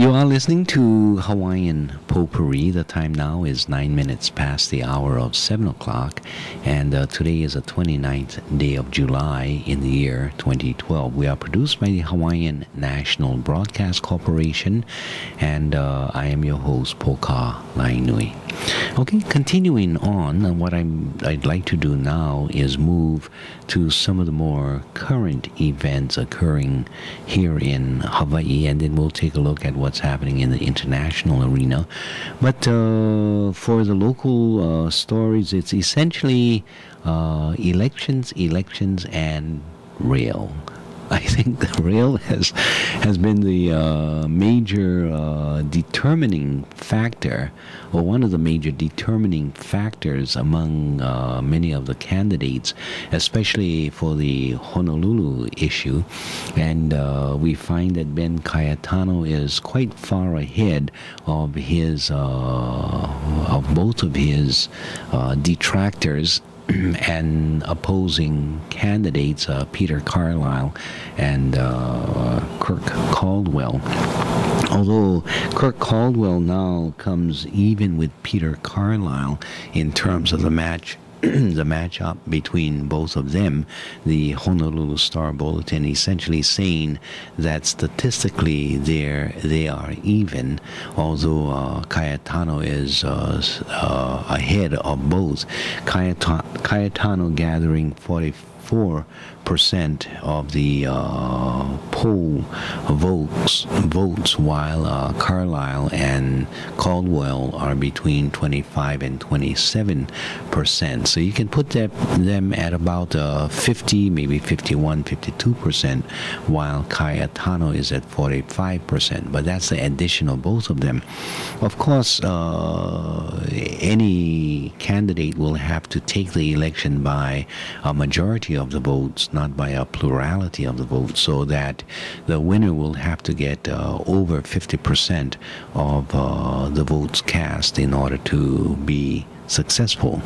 You are listening to Hawaiian Potpourri. The time now is 9 minutes past the hour of 7 o'clock, and today is the 29th day of July in the year 2012. We are produced by the Hawaiian National Broadcast Corporation, and I am your host, Poka Lainui. Okay, continuing on, what I'd like to do now is move to some of the more current events occurring here in Hawaii, and then we'll take a look at what's happening in the international arena. But for the local stories, it's essentially elections, and rail. I think the rail has been the major determining factor, or one of the major determining factors among many of the candidates, especially for the Honolulu issue. And we find that Ben Cayetano is quite far ahead of his of both of his detractors and opposing candidates, Peter Carlisle and Kirk Caldwell. Although Kirk Caldwell now comes even with Peter Carlisle in terms of the matchup between both of them, the Honolulu Star Bulletin essentially saying that statistically they are even, although Cayetano is ahead of both. Cayetano gathering 44% of the poll votes, while Carlisle and Caldwell are between 25 and 27%. So you can put them at about 50, maybe 51, 52%, while Cayetano is at 45%. But that's the addition of both of them. Of course, any candidate will have to take the election by a majority of the votes, not by a plurality of the votes, so that the winner will have to get over 50% of the votes cast in order to be successful.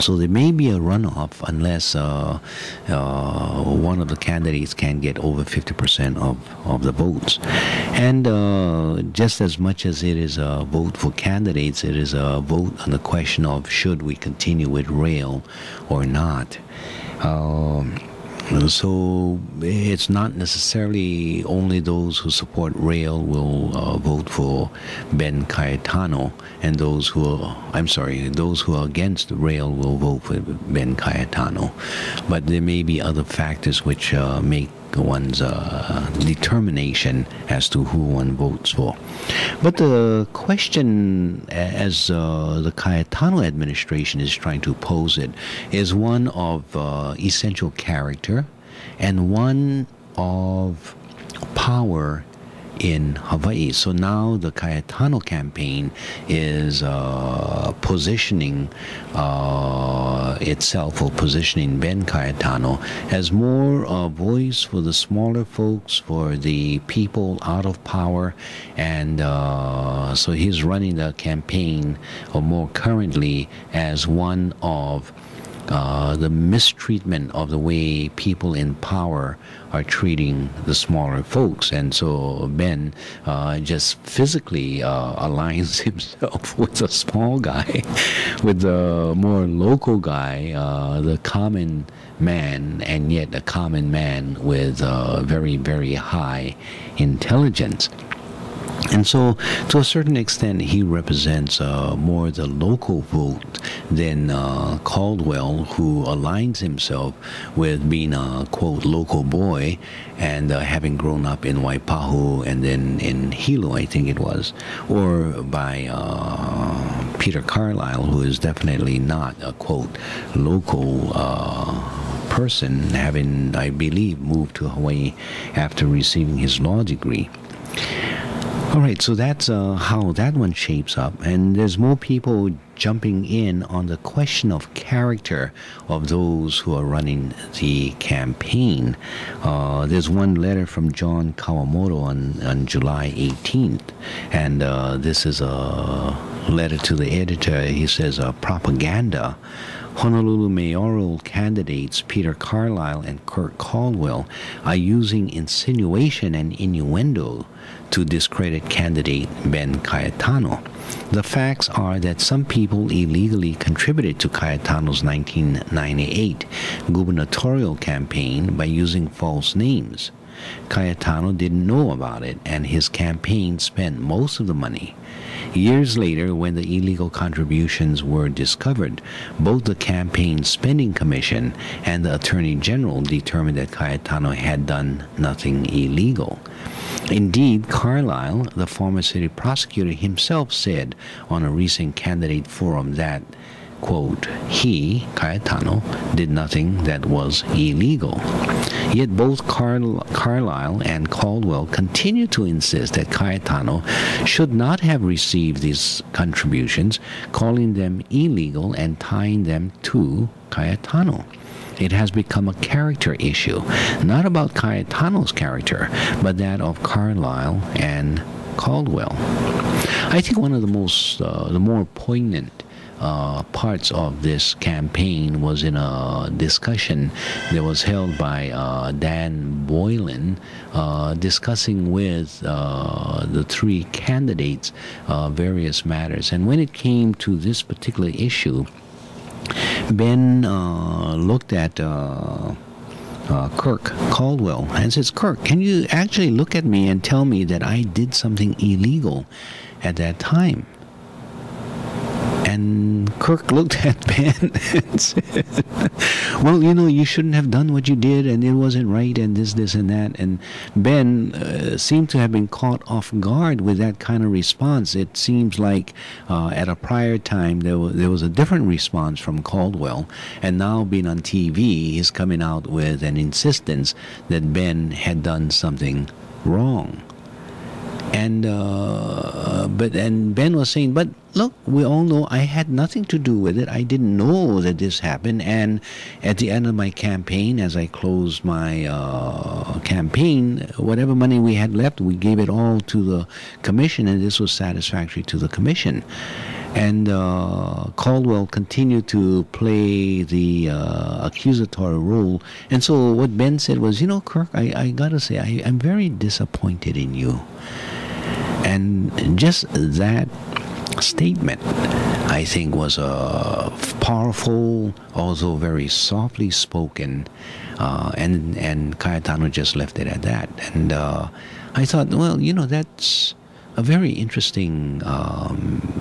So there may be a runoff unless one of the candidates can get over 50% of the votes. And just as much as it is a vote for candidates, it is a vote on the question of should we continue with rail or not. So it's not necessarily only those who support rail will vote for Ben Cayetano, and those who are against rail will vote for Ben Cayetano. But there may be other factors which make one's determination as to who one votes for. But the question, as the Cayetano administration is trying to pose it, is one of essential character and one of power in Hawaii. So now the Cayetano campaign is positioning itself, or positioning Ben Cayetano as more a voice for the smaller folks, for the people out of power, and so he's running the campaign, or more currently, as one of the mistreatment of the way people in power are treating the smaller folks. And so Ben just physically aligns himself with a small guy, with the more local guy, the common man, and yet a common man with very, very high intelligence. And so, to a certain extent, he represents more the local vote than Caldwell, who aligns himself with being a, quote, local boy, and having grown up in Waipahu and then in Hilo, I think it was, or by Peter Carlisle, who is definitely not a, quote, local person, having, I believe, moved to Hawaii after receiving his law degree. All right, so that's how that one shapes up, and there's more people jumping in on the question of character of those who are running the campaign. There's one letter from John Kawamoto on July 18th, and this is a letter to the editor. He says, propaganda. Honolulu mayoral candidates Peter Carlisle and Kirk Caldwell are using insinuation and innuendo to discredit candidate Ben Cayetano. The facts are that some people illegally contributed to Cayetano's 1998 gubernatorial campaign by using false names. Cayetano didn't know about it, and his campaign spent most of the money. Years later, when the illegal contributions were discovered, both the Campaign Spending Commission and the Attorney General determined that Cayetano had done nothing illegal. Indeed, Carlisle, the former city prosecutor himself, said on a recent candidate forum that, quote, he, Cayetano, did nothing that was illegal. Yet both Carlisle and Caldwell continue to insist that Cayetano should not have received these contributions, calling them illegal and tying them to Cayetano. It has become a character issue, not about Cayetano's character, but that of Carlisle and Caldwell. I think one of the more poignant parts of this campaign was in a discussion that was held by Dan Boylan discussing with the three candidates various matters. And when it came to this particular issue, Ben looked at Kirk Caldwell and says, Kirk, can you actually look at me and tell me that I did something illegal at that time? And Kirk looked at Ben and said, well, you shouldn't have done what you did, and it wasn't right, and this, and that. And Ben seemed to have been caught off guard with that kind of response. It seems like at a prior time there was a different response from Caldwell, and now being on TV, he's coming out with an insistence that Ben had done something wrong. And Ben was saying, but look, we all know I had nothing to do with it. I didn't know that this happened. And at the end of my campaign, as I closed my campaign, whatever money we had left, we gave it all to the commission, and this was satisfactory to the commission. And Caldwell continued to play the accusatory role. And so what Ben said was, Kirk, I got to say, I'm very disappointed in you. And just that statement, I think, was a powerful, also very softly spoken, and Cayetano just left it at that. And I thought, well, that's a very interesting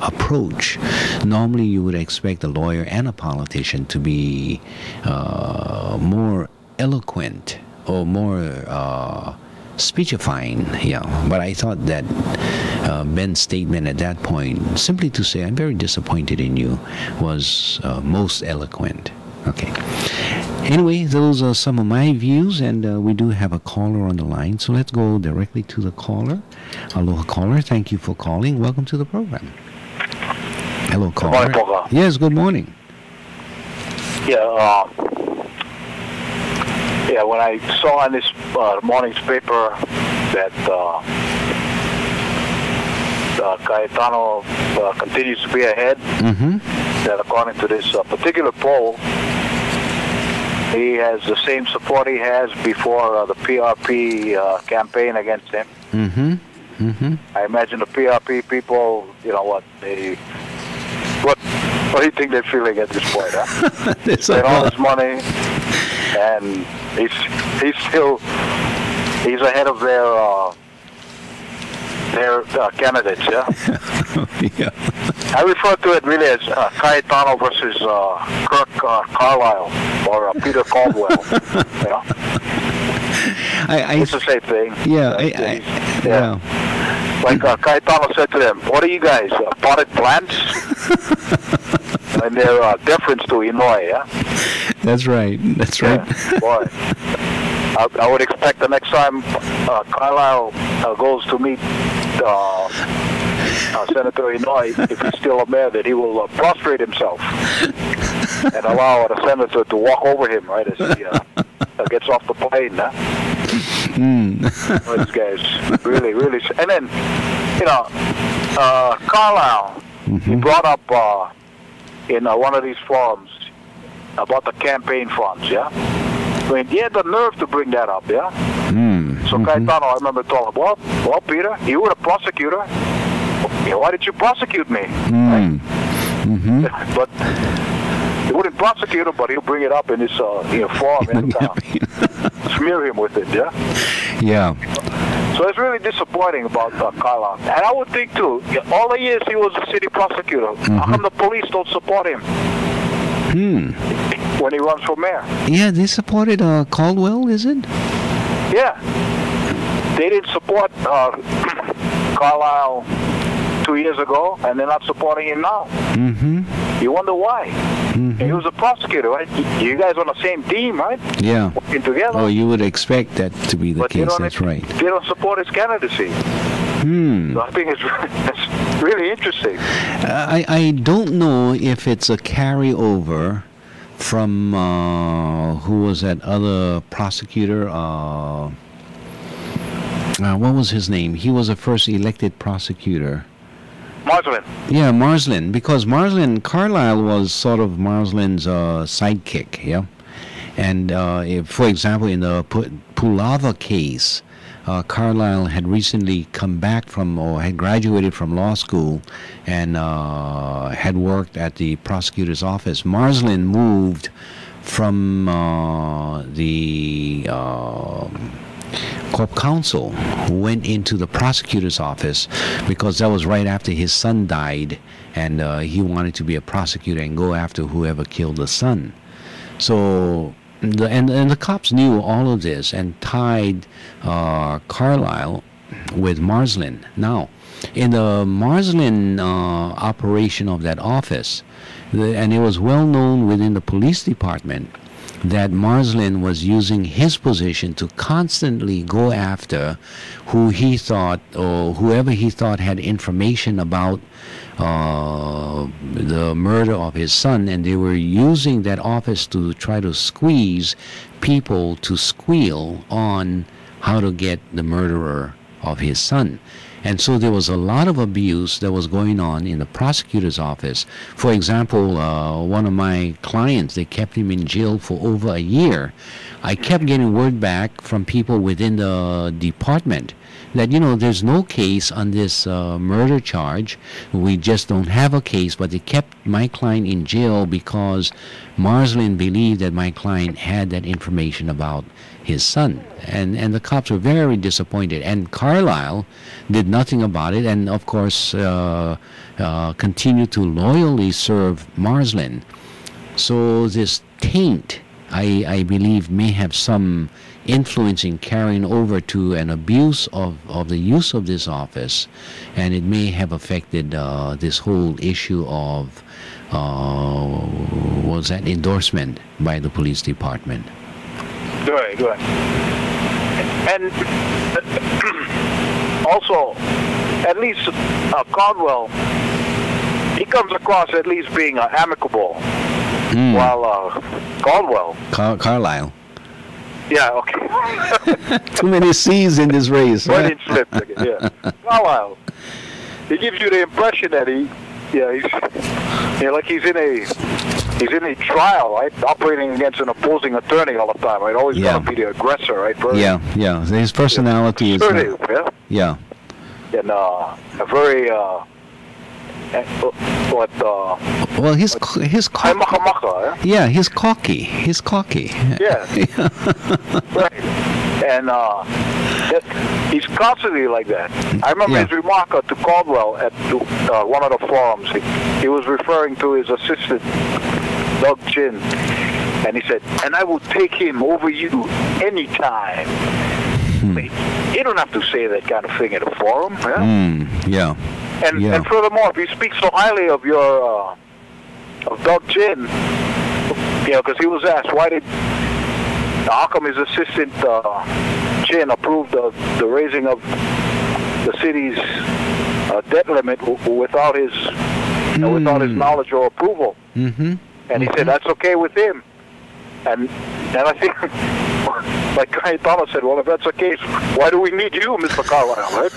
approach. Normally you would expect a lawyer and a politician to be more eloquent or more speechifying, but I thought that Ben's statement at that point, simply to say, I'm very disappointed in you, was most eloquent. Okay. Anyway, those are some of my views, and we do have a caller on the line, so let's go directly to the caller. Aloha, caller. Thank you for calling. Welcome to the program. Hello, caller. Good morning, Poga. Yes, good morning. Yeah, when I saw in this morning's paper that Cayetano continues to be ahead, that according to this particular poll, he has the same support he has before the PRP campaign against him. I imagine the PRP people, what do you think they're feeling at this point? Huh? They spent all this money, and he's ahead of their candidates. Yeah. I refer to it really as Cayetano versus Kirk Carlisle or Peter Caldwell. It's the same thing. Yeah. Like Cayetano said to them, "What are you guys, potted plants?" And their deference to Illinois. Yeah. That's right. Boy, I would expect the next time Carlisle goes to meet Senator Illinois, if he's still a mayor, that he will prostrate himself and allow the senator to walk over him right as he gets off the plane. Huh? This guy's really, and then Carlisle. he brought up in one of these forums about the campaign funds, yeah? I mean, he had the nerve to bring that up, yeah? So Cayetano, I remember telling him, well, Peter, you were a prosecutor. Why did you prosecute me? Right? But he wouldn't prosecute him, but he'll bring it up in his forum and smear him with it, yeah? Yeah. So it's really disappointing about Carlisle. And I would think, too, all the years he was a city prosecutor, how come the police don't support him when he runs for mayor? Yeah, they supported Caldwell, is it? Yeah. They didn't support Carlisle 2 years ago, and they're not supporting him now. You wonder why. He was a prosecutor, right? You guys on the same team, right? Yeah. Working together. Oh, you would expect that to be the case. That's right. They don't support his candidacy. So I think it's really interesting. I don't know if it's a carryover from who was that other prosecutor? What was his name? He was the first elected prosecutor. Marslin. Yeah, Marslin, because Carlisle was sort of Marslin's sidekick, yeah? And if, for example, in the Pulava case, Carlisle had recently come back from, or had graduated from law school and had worked at the prosecutor's office. Marslin moved from the corp counsel, went into the prosecutor's office because that was right after his son died, and he wanted to be a prosecutor and go after whoever killed the son. So and the cops knew all of this and tied Carlisle with Marslin. Now, in the Marslin operation of that office, and it was well known within the police department that Marslin was using his position to constantly go after who he thought, or whoever he thought had information about the murder of his son, and they were using that office to try to squeeze people to squeal on how to get the murderer of his son. And so there was a lot of abuse that was going on in the prosecutor's office. For example, one of my clients, they kept him in jail for over a year. I kept getting word back from people within the department that, you know, there's no case on this murder charge. We just don't have a case, but they kept my client in jail because Marslin believed that my client had that information about his son. And the cops were very disappointed. And Carlisle did nothing about it, and of course continued to loyally serve Marslin. So this taint, I believe, may have some influence in carrying over to an abuse of the use of this office, and it may have affected this whole issue of was that endorsement by the police department. Right. And also, at least Caldwell, he comes across at least being amicable, while Carlisle. Yeah, okay. Too many C's in this race. Right? Slip, yeah. Carlisle, he gives you the impression that he's like he's in a trial, right? Operating against an opposing attorney all the time, right? Always going to be the aggressor, right? Very, yeah. His personality is assertive, yeah. And a very well, he's cocky. Yeah, he's cocky. Yeah. Right. And he's constantly like that. I remember his remark to Caldwell at one of the forums. He was referring to his assistant, Doug Chin, and he said, "And I will take him over you anytime." You don't have to say that kind of thing at a forum. Yeah? And furthermore, if you speak so highly of your of Doug Chin, because he was asked how come his assistant Chin approved the raising of the city's debt limit without his knowledge or approval, and he said that's okay with him, and I think. Like Cayetano said, well, if that's the case, why do we need you, Mr. Carlisle, right?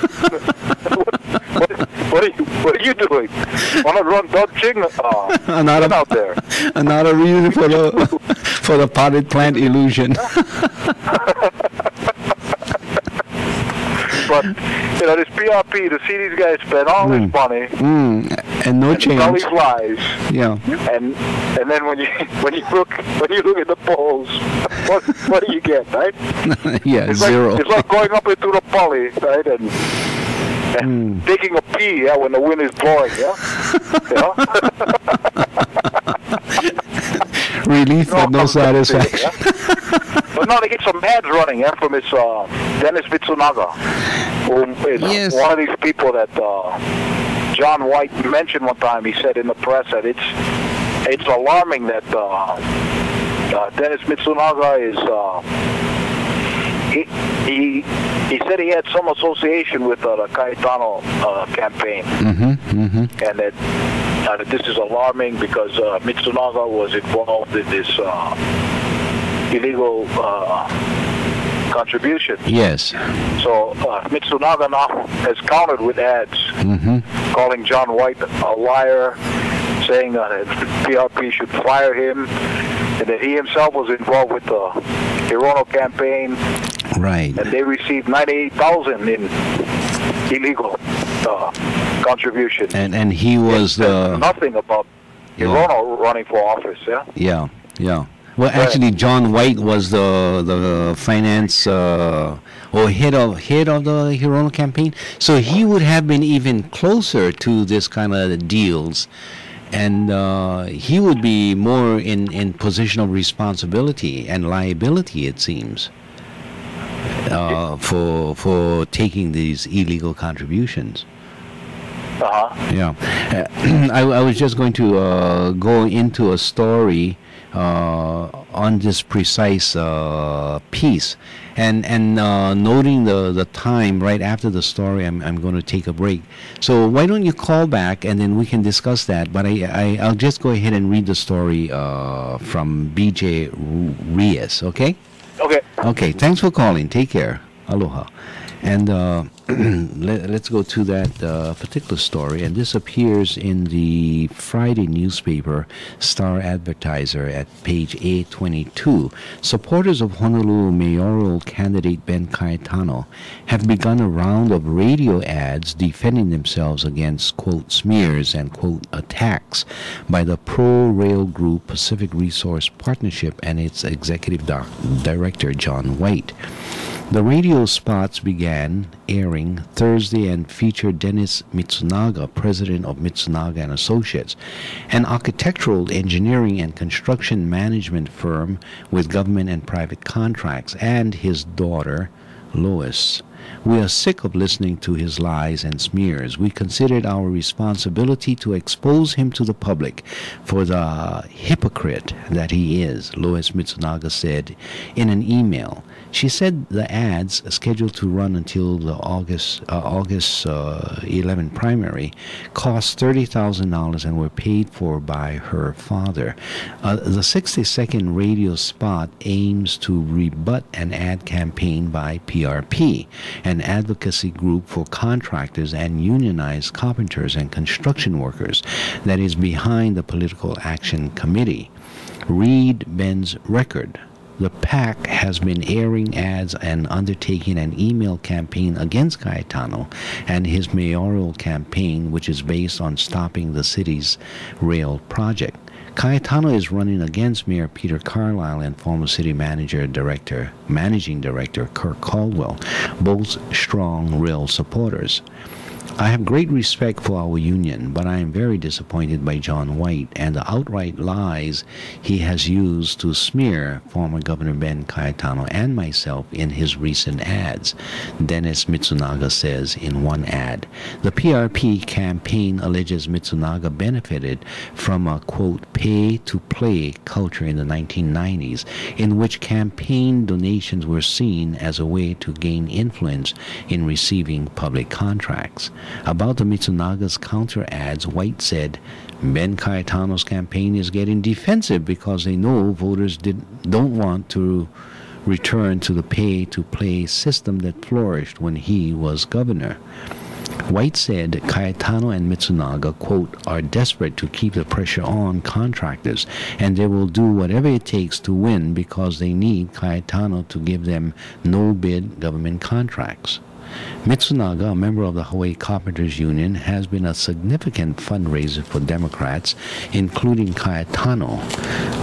what are you doing? Want to run Dog Ching? Get out there. Another reason for the potted plant illusion. But this PRP, to see these guys spend all this money and no change, all these lies, yeah, and then when you look at the polls, what do you get, right? Yeah, it's zero. It's like going up into the poly, right, and taking a pee, when the wind is blowing, Relief but no satisfaction. But now they get some ads running, from this Dennis Mitsunaga, who is one of these people that John White mentioned one time. He said in the press that it's alarming that Dennis Mitsunaga is he said he had some association with the Cayetano campaign, and that this is alarming because Mitsunaga was involved in this illegal contribution. Yes. So Mitsunaga now has countered with ads, calling John White a liar, saying that PRP should fire him, and that he himself was involved with the Hirono campaign. Right. And they received $98,000 in illegal contribution. And he was nothing about Hirono running for office. Yeah. Well, actually, John White was the finance or head of the Hirono campaign, so he would have been even closer to this kind of deals, and he would be more in position of responsibility and liability, it seems, for taking these illegal contributions. Yeah, I was just going to go into a story on this precise piece, and noting the time right after the story, I'm going to take a break. So why don't you call back and then we can discuss that? But I'll just go ahead and read the story from BJ Reyes. Okay. Okay. Thanks for calling. Take care. Aloha. And let's go to that particular story. And this appears in the Friday newspaper Star Advertiser at page 822. Supporters of Honolulu mayoral candidate Ben Cayetano have begun a round of radio ads defending themselves against, quote, smears and, quote, attacks by the pro-rail group Pacific Resource Partnership and its executive director, John White. The radio spots began airing Thursday and featured Dennis Mitsunaga, president of Mitsunaga and Associates, an architectural, engineering, and construction management firm with government and private contracts, and his daughter, Lois. We are sick of listening to his lies and smears. We consider it our responsibility to expose him to the public for the hypocrite that he is, Lois Mitsunaga said in an email. She said the ads, scheduled to run until the August 11 primary, cost $30,000 and were paid for by her father. The 60-second radio spot aims to rebut an ad campaign by PRP, an advocacy group for contractors and unionized carpenters and construction workers that is behind the Political Action Committee. Read Ben's record. The PAC has been airing ads and undertaking an email campaign against Cayetano and his mayoral campaign, which is based on stopping the city's rail project. Cayetano is running against Mayor Peter Carlisle and former city managing director Kirk Caldwell, both strong rail supporters. I have great respect for our union, but I am very disappointed by John White and the outright lies he has used to smear former Governor Ben Cayetano and myself in his recent ads, Dennis Mitsunaga says in one ad. The PRP campaign alleges Mitsunaga benefited from a, quote, pay-to-play culture in the 1990s, in which campaign donations were seen as a way to gain influence in receiving public contracts. About the Mitsunaga's counter ads, White said, Ben Cayetano's campaign is getting defensive because they know voters don't want to return to the pay-to-play system that flourished when he was governor. White said Cayetano and Mitsunaga, quote, are desperate to keep the pressure on contractors, and they will do whatever it takes to win because they need Cayetano to give them no-bid government contracts. Mitsunaga, a member of the Hawaii Carpenters Union, has been a significant fundraiser for Democrats, including Cayetano,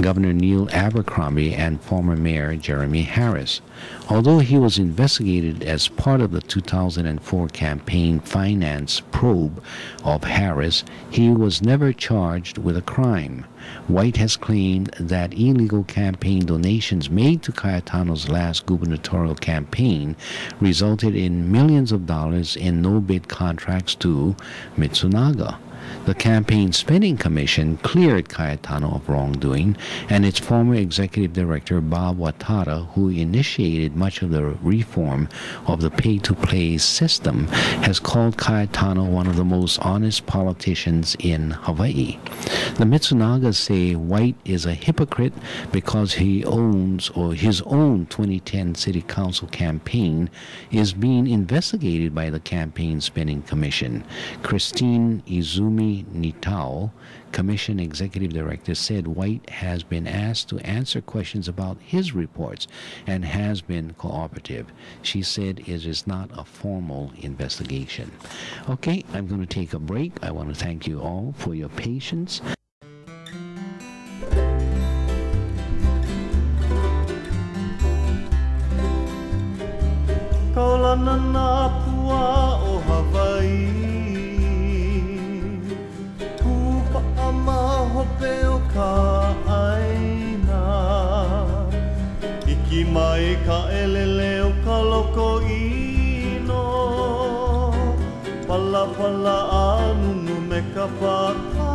Governor Neil Abercrombie, and former Mayor Jeremy Harris. Although he was investigated as part of the 2004 campaign finance probe of Harris, he was never charged with a crime. White has claimed that illegal campaign donations made to Cayetano's last gubernatorial campaign resulted in millions of dollars in no-bid contracts to Mitsunaga. The Campaign Spending Commission cleared Cayetano of wrongdoing, and its former executive director, Bob Watada, who initiated much of the reform of the pay-to-play system, has called Cayetano one of the most honest politicians in Hawaii. The Mitsunagas say White is a hypocrite because he owns, or his own 2010 City Council campaign is being investigated by the Campaign Spending Commission. Christine Izumi Nitao, Commission Executive Director, said White has been asked to answer questions about his reports and has been cooperative. She said it is not a formal investigation. Okay, I'm going to take a break. I want to thank you all for your patience. Kaulana na pua o Hawaii, Kupa ama hope o ka aina, Iki mai ka elele o ka loko ino, Pala pala anunu me ka pata.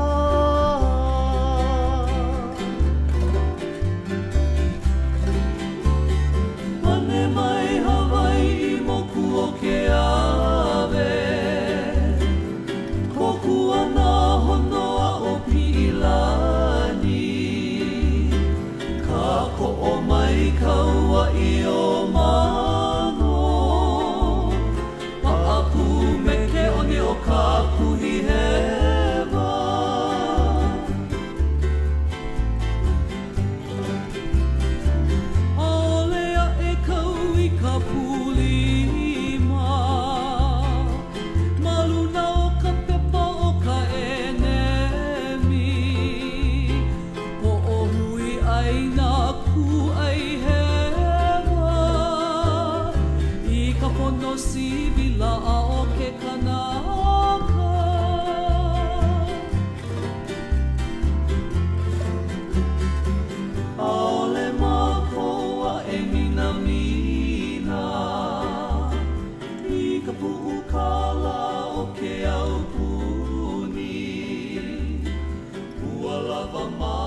Mane mai Hawaii moku o ke ave, Koku ana honoa o Pilani, Ka ko'o mai kaua I o mano, Pa'apu me ke oni o ka kuhi hewa. Aolea e kau I ka pulima, Maluna o ka pepa o ka enemi, Po'ohui ai nā ku ai hewa, I ka pono sivila a o ke kanaka. Aole makoa e mina, I ka pu'u kala o ke au puni, Ua lava mai